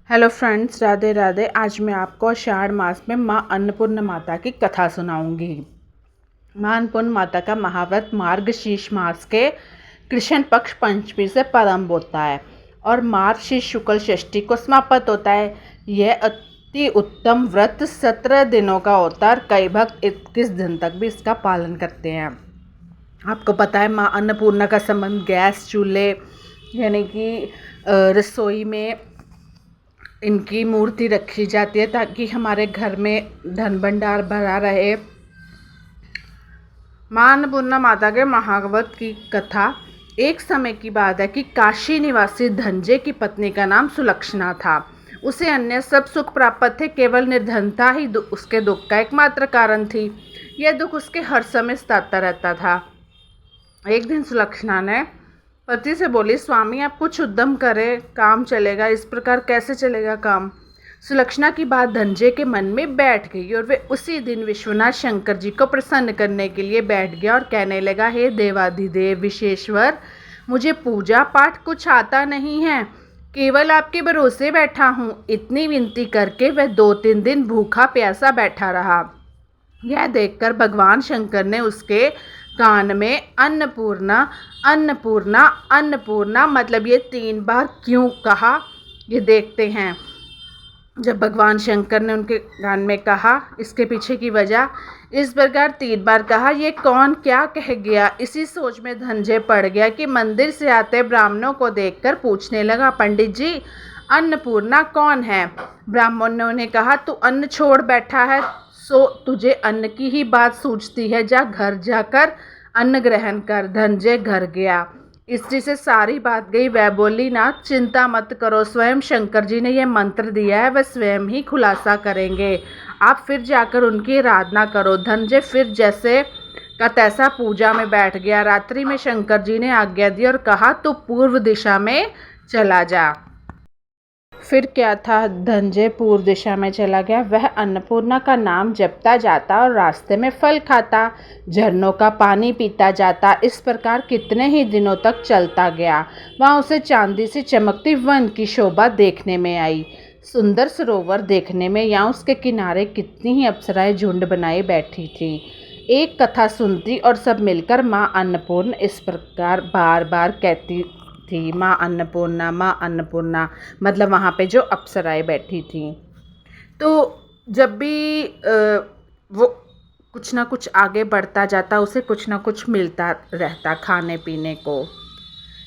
Hello friends, Radhe Radhe. आज मैं आपको आषाढ़ मास में माँ अन्नपूर्णा माता की कथा सुनाऊंगी। माँ अन्नपूर्णा माता का महाव्रत मार्गशीर्ष मास के कृष्ण पक्ष पंचमी से प्रारंभ होता है और मार्गशीर्ष शुक्ल षष्ठी को समाप्त होता है। यह अति उत्तम व्रत 17 दिनों का होता है और कई भक्त 21 दिन तक भी इसका पालन करते हैं। आपको पता है, माँ अन्नपूर्णा का संबंध गैस चूल्हे यानी कि रसोई में इनकी मूर्ति रखी जाती है ताकि हमारे घर में धन भंडार भरा रहे। माँ अन्नपूर्णा माता के महाव्रत की कथा। एक समय की बात है कि काशी निवासी धनंजय की पत्नी का नाम सुलक्षणा था। उसे अन्य सब सुख प्राप्त थे, केवल निर्धनता ही उसके दुख का एकमात्र कारण थी। यह दुख उसके हर समय सताता रहता था। एक दिन सुलक्षणा ने पति से बोली, स्वामी आप कुछ उद्यम करें, काम चलेगा, इस प्रकार कैसे चलेगा काम। सुलक्षणा की बात धनंजय के मन में बैठ गई और वे उसी दिन विश्वनाथ शंकर जी को प्रसन्न करने के लिए बैठ गया और कहने लगा, हे देवाधिदेव विश्वेश्वर, मुझे पूजा पाठ कुछ आता नहीं है, केवल आपके भरोसे बैठा हूँ। इतनी विनती करके वह 2-3 दिन भूखा प्यासा बैठा रहा। यह देखकर भगवान शंकर ने उसके कान में अन्नपूर्णा अन्नपूर्णा अन्नपूर्णा मतलब ये 3 बार क्यों कहा, ये देखते हैं। जब भगवान शंकर ने उनके कान में कहा, इसके पीछे की वजह, इस प्रकार 3 बार कहा, ये कौन क्या कह गया। इसी सोच में धनंजय पड़ गया कि मंदिर से आते ब्राह्मणों को देखकर पूछने लगा, पंडित जी अन्नपूर्णा कौन है। ब्राह्मणों ने कहा, तू अन्न छोड़ बैठा है, सो तुझे अन्न की ही बात सूझती है, जा घर जाकर अन्न ग्रहण कर। धनंजय घर गया। स्त्री से सारी बात गई। वह बोली, ना चिंता मत करो, स्वयं शंकर जी ने यह मंत्र दिया है, वह स्वयं ही खुलासा करेंगे, आप फिर जाकर उनकी आराधना करो। धनंजय फिर जैसे का तैसा पूजा में बैठ गया। रात्रि में शंकर जी ने आज्ञा दी और कहा, तू पूर्व दिशा में चला जा। फिर क्या था, धनंजय पूर्व दिशा में चला गया। वह अन्नपूर्णा का नाम जपता जाता और रास्ते में फल खाता, झरनों का पानी पीता जाता। इस प्रकार कितने ही दिनों तक चलता गया। वहाँ उसे चांदी से चमकती वन की शोभा देखने में आई, सुंदर सरोवर देखने में। यहाँ उसके किनारे कितनी ही अप्सराएं झुंड बनाए बैठी थी। एक कथा सुनती और सब मिलकर माँ अन्नपूर्णा इस प्रकार बार बार कहती थी, माँ अन्नपूर्णा, माँ अन्नपूर्णा, मतलब वहाँ पे जो अप्सराएं बैठी थी। तो जब भी वो कुछ ना कुछ आगे बढ़ता जाता, उसे कुछ ना कुछ मिलता रहता खाने पीने को।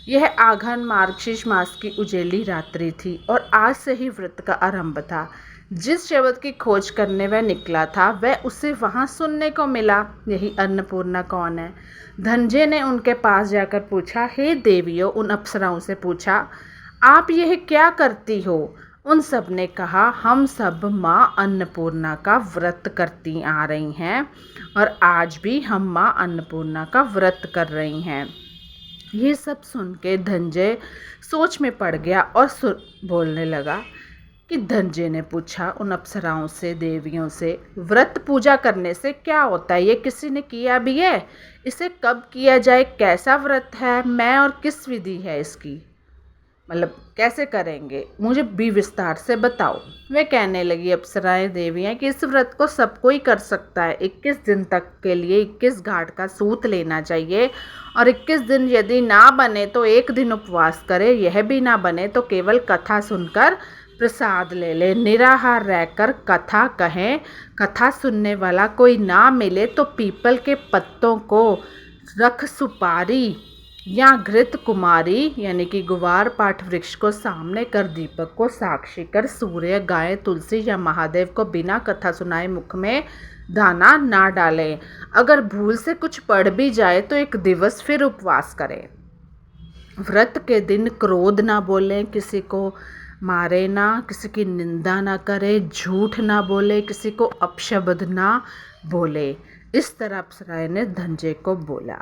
यह आघन मार्गशीर्ष मास की उजेली रात्रि थी और आज से ही व्रत का आरंभ था। जिस शब्द की खोज करने वह निकला था, वह उसे वहाँ सुनने को मिला। यही अन्नपूर्णा कौन है। धनंजय ने उनके पास जाकर पूछा, हे देवियों, उन अप्सराओं से पूछा, आप यह क्या करती हो। उन सब ने कहा, हम सब माँ अन्नपूर्णा का व्रत करती आ रही हैं और आज भी हम माँ अन्नपूर्णा का व्रत कर रही हैं। ये सब सुन के धनंजय सोच में पड़ गया और बोलने लगा कि धनंजय ने पूछा उन अप्सराओं से, देवियों से, व्रत पूजा करने से क्या होता है, ये किसी ने किया भी है, इसे कब किया जाए, कैसा व्रत है, मैं और किस विधि है इसकी, मतलब कैसे करेंगे, मुझे भी विस्तार से बताओ। वे कहने लगी, अप्सराएं देवियाँ, कि इस व्रत को सब कोई कर सकता है। 21 दिन तक के लिए 21 घाट का सूत लेना चाहिए और 21 दिन यदि ना बने तो 1 दिन उपवास करे, यह भी ना बने तो केवल कथा सुनकर प्रसाद ले ले, निराहार रहकर कथा कहें। कथा सुनने वाला कोई ना मिले तो पीपल के पत्तों को रख सुपारी या घृत कुमारी यानी कि गुवार पाठ वृक्ष को सामने कर, दीपक को साक्षी कर, सूर्य, गाय, तुलसी या महादेव को बिना कथा सुनाए मुख में दाना ना डालें। अगर भूल से कुछ पड़ भी जाए तो 1 दिवस फिर उपवास करें। व्रत के दिन क्रोध ना बोलें, किसी को मारे ना, किसी की निंदा ना करे, झूठ ना बोले, किसी को अपशब्द ना बोले। इस तरह अप्सराएं ने धनंजय को बोला।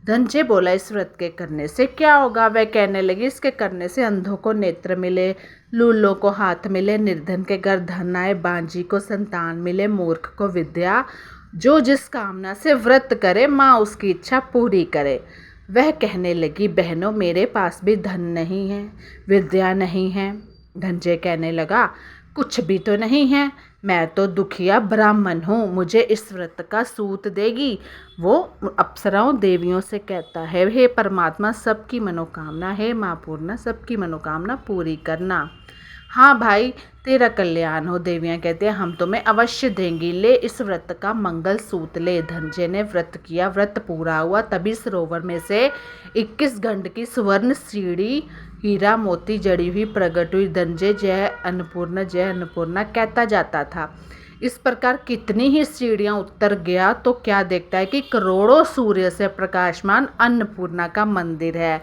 धनंजय बोला, इस व्रत के करने से क्या होगा। वह कहने लगी, इसके करने से अंधों को नेत्र मिले, लूलों को हाथ मिले, निर्धन के घर धन आए, बांझी को संतान मिले, मूर्ख को विद्या। जो जिस कामना से व्रत करे, माँ उसकी इच्छा पूरी करे। वह कहने लगी, बहनों, मेरे पास भी धन नहीं है, विद्या नहीं है, धनंजय कहने लगा, कुछ भी तो नहीं है, मैं तो दुखिया ब्राह्मण हूँ, मुझे इस व्रत का सूत देगी। वो अप्सराओं देवियों से कहता है, हे परमात्मा सबकी मनोकामना, हे माँ पूर्णा सबकी मनोकामना पूरी करना। हाँ भाई, तेरा कल्याण हो। देवियाँ कहते हैं, हम तुम्हें अवश्य देंगी, ले इस व्रत का मंगल सूत ले। धनंजय ने व्रत किया, व्रत पूरा हुआ, तभी सरोवर में से 21 गंड की सुवर्ण सीढ़ी हीरा मोती जड़ी हुई प्रकट हुई। धनंजय जय अन्नपूर्णा कहता जाता था। इस प्रकार कितनी ही सीढ़ियाँ उतर गया तो क्या देखता है कि करोड़ों सूर्य से प्रकाशमान अन्नपूर्णा का मंदिर है।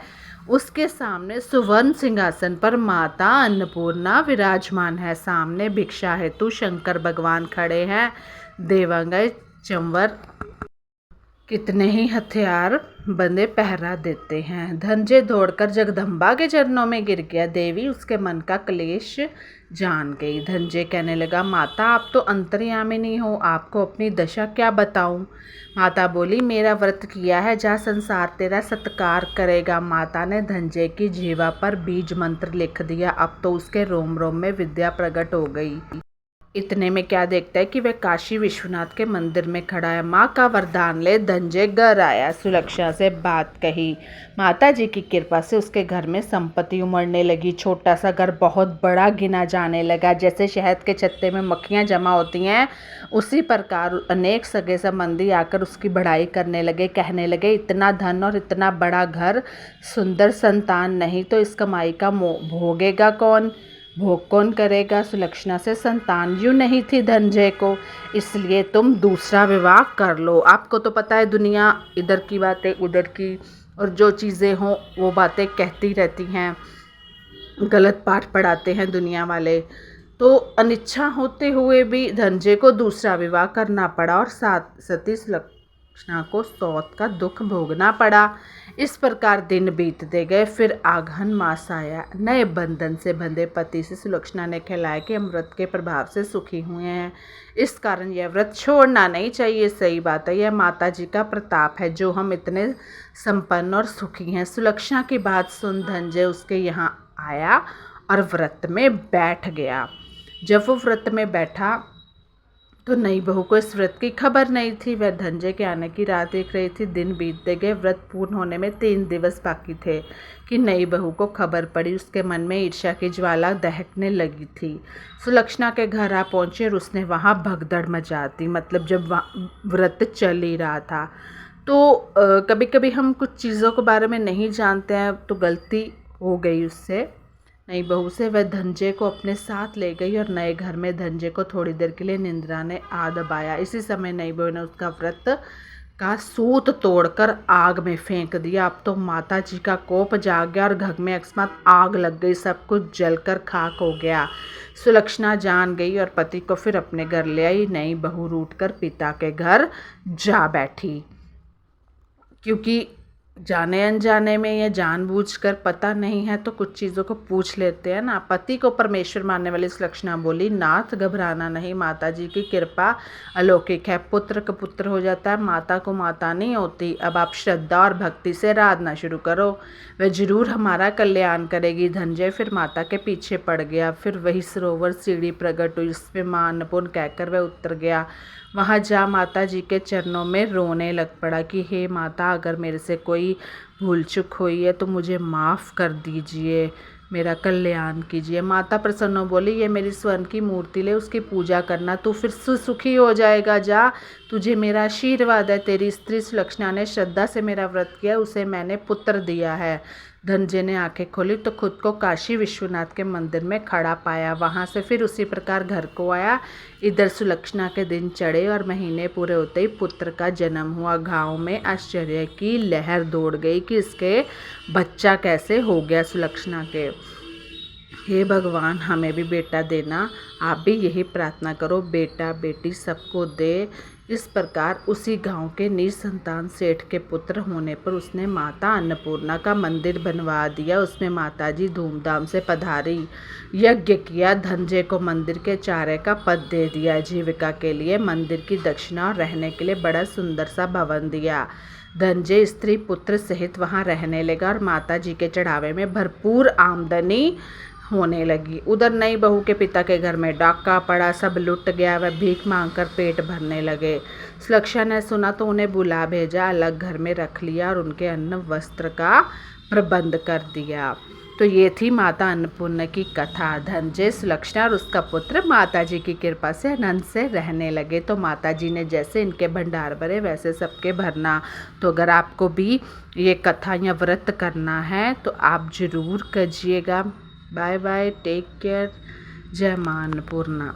उसके सामने सुवर्ण सिंहासन पर माता अन्नपूर्णा विराजमान है। सामने भिक्षा हेतु शंकर भगवान खड़े हैं। देवांगन चंवर कितने ही हथियार बंदे पहरा देते हैं। धनंजय दौड़कर जगदम्बा के चरणों में गिर गया। देवी उसके मन का क्लेश जान गई। धनंजय कहने लगा, माता आप तो अंतर्यामिनी हो, आपको अपनी दशा क्या बताऊं। माता बोली, मेरा व्रत किया है, जा संसार तेरा सत्कार करेगा। माता ने धनंजय की जीवा पर बीज मंत्र लिख दिया। अब तो उसके रोम रोम में विद्या प्रकट हो गई। इतने में क्या देखता है कि वह काशी विश्वनाथ के मंदिर में खड़ा है। माँ का वरदान ले धनंजय घर आया, सुलक्षणा से बात कही। माता जी की कृपा से उसके घर में संपत्ति उमड़ने लगी। छोटा सा घर बहुत बड़ा गिना जाने लगा। जैसे शहद के छत्ते में मक्खियाँ जमा होती हैं, उसी प्रकार अनेक सगे संबंधी आकर उसकी बढ़ाई करने लगे। कहने लगे, इतना धन और इतना बड़ा घर, सुंदर संतान नहीं तो इस कमाई का भोगेगा कौन, भोग कौन करेगा। सुलक्षणा से संतान यूँ नहीं थी धनंजय को, इसलिए तुम दूसरा विवाह कर लो। आपको तो पता है दुनिया इधर की बातें उधर की, और जो चीज़ें हों वो बातें कहती रहती हैं, गलत पाठ पढ़ाते हैं दुनिया वाले। तो अनिच्छा होते हुए भी धनंजय को दूसरा विवाह करना पड़ा और सती सुलक्षणा को सौत का दुख भोगना पड़ा। इस प्रकार दिन बीतते गए। फिर आघन मास आया। नए बंधन से बंधे पति से सुलक्षणा ने कहलाया कि हम व्रत के प्रभाव से सुखी हुए हैं, इस कारण यह व्रत छोड़ना नहीं चाहिए। सही बात है, यह माता जी का प्रताप है जो हम इतने संपन्न और सुखी हैं। सुलक्षणा की बात सुन धनंजय उसके यहाँ आया और व्रत में बैठ गया। जब वो व्रत में बैठा तो नई बहू को इस व्रत की खबर नहीं थी। वह धनंजय के आने की राह देख रही थी। दिन बीतते गए। व्रत पूर्ण होने में 3 दिवस बाकी थे कि नई बहू को खबर पड़ी। उसके मन में ईर्ष्या की ज्वाला दहकने लगी थी। सुलक्षणा के घर आ पहुंची और उसने वहां भगदड़ मचा दी। मतलब जब व्रत चल ही रहा था तो कभी कभी हम कुछ चीज़ों के बारे में नहीं जानते हैं, तो गलती हो गई उससे, नई बहू से। वह धनंजय को अपने साथ ले गई और नए घर में धनंजय को थोड़ी देर के लिए निंद्रा ने आ दबाया। इसी समय नई बहू ने उसका व्रत का सूत तोड़कर आग में फेंक दिया। अब तो माता जी का कोप जाग गया और घर में अकस्मात आग लग गई। सब कुछ जलकर खाक हो गया। सुलक्षणा जान गई और पति को फिर अपने घर ले आई। नई बहू रूठकर पिता के घर जा बैठी, क्योंकि जाने अनजाने में या जानबूझकर पता नहीं है तो कुछ चीज़ों को पूछ लेते हैं ना। पति को परमेश्वर मानने वाली सुलक्षणा बोली, नाथ घबराना नहीं, माता जी की कृपा अलौकिक है। पुत्र का पुत्र हो जाता है, माता को माता नहीं होती। अब आप श्रद्धा और भक्ति से आराधना शुरू करो, वह जरूर हमारा कल्याण करेगी। धनंजय फिर माता के पीछे पड़ गया। फिर वही सरोवर सीढ़ी प्रकट हुई, उसमें माँ अन्नपूर्ण कहकर वह उतर गया। वहाँ जा माता जी के चरणों में रोने लग पड़ा कि हे माता, अगर मेरे से कोई भूल चूक हुई है तो मुझे माफ़ कर दीजिए, मेरा कल्याण कीजिए। माता प्रसन्न बोली, ये मेरी स्वर्ण की मूर्ति ले, उसकी पूजा करना, तू फिर सुखी हो जाएगा। जा, तुझे मेरा आशीर्वाद है। तेरी स्त्री सुलक्षणा ने श्रद्धा से मेरा व्रत किया, उसे मैंने पुत्र दिया है। धनंजय ने आंखें खोली तो खुद को काशी विश्वनाथ के मंदिर में खड़ा पाया। वहाँ से फिर उसी प्रकार घर को आया। इधर सुलक्षणा के दिन चढ़े और महीने पूरे होते ही पुत्र का जन्म हुआ। गांव में आश्चर्य की लहर दौड़ गई कि इसके बच्चा कैसे हो गया सुलक्षणा के। हे भगवान, हमें भी बेटा देना। आप भी यही प्रार्थना करो, बेटा बेटी सबको दे। इस प्रकार उसी गांव के निसंतान सेठ के पुत्र होने पर उसने माता अन्नपूर्णा का मंदिर बनवा दिया। उसमें माता जी धूमधाम से पधारी, यज्ञ किया, धनंजय को मंदिर के चारे का पद दे दिया, जीविका के लिए मंदिर की दक्षिणा और रहने के लिए बड़ा सुंदर सा भवन दिया। धनंजय स्त्री पुत्र सहित वहां रहने लगा और माता जी के चढ़ावे में भरपूर आमदनी होने लगी। उधर नई बहू के पिता के घर में डाका पड़ा, सब लुट गया। वह भीख मांगकर पेट भरने लगे। सुलक्षणा ने सुना तो उन्हें बुला भेजा, अलग घर में रख लिया और उनके अन्न वस्त्र का प्रबंध कर दिया। तो ये थी माता अन्नपूर्णा की कथा। धनंजय, सुलक्षणा और उसका पुत्र माता जी की कृपा से आनंद से रहने लगे। तो माता जी ने जैसे इनके भंडार भरे वैसे सबके भरना। तो अगर आपको भी ये कथा या व्रत करना है तो आप ज़रूर कीजिएगा। Bye bye, take care. जय मां अन्नपूर्णा।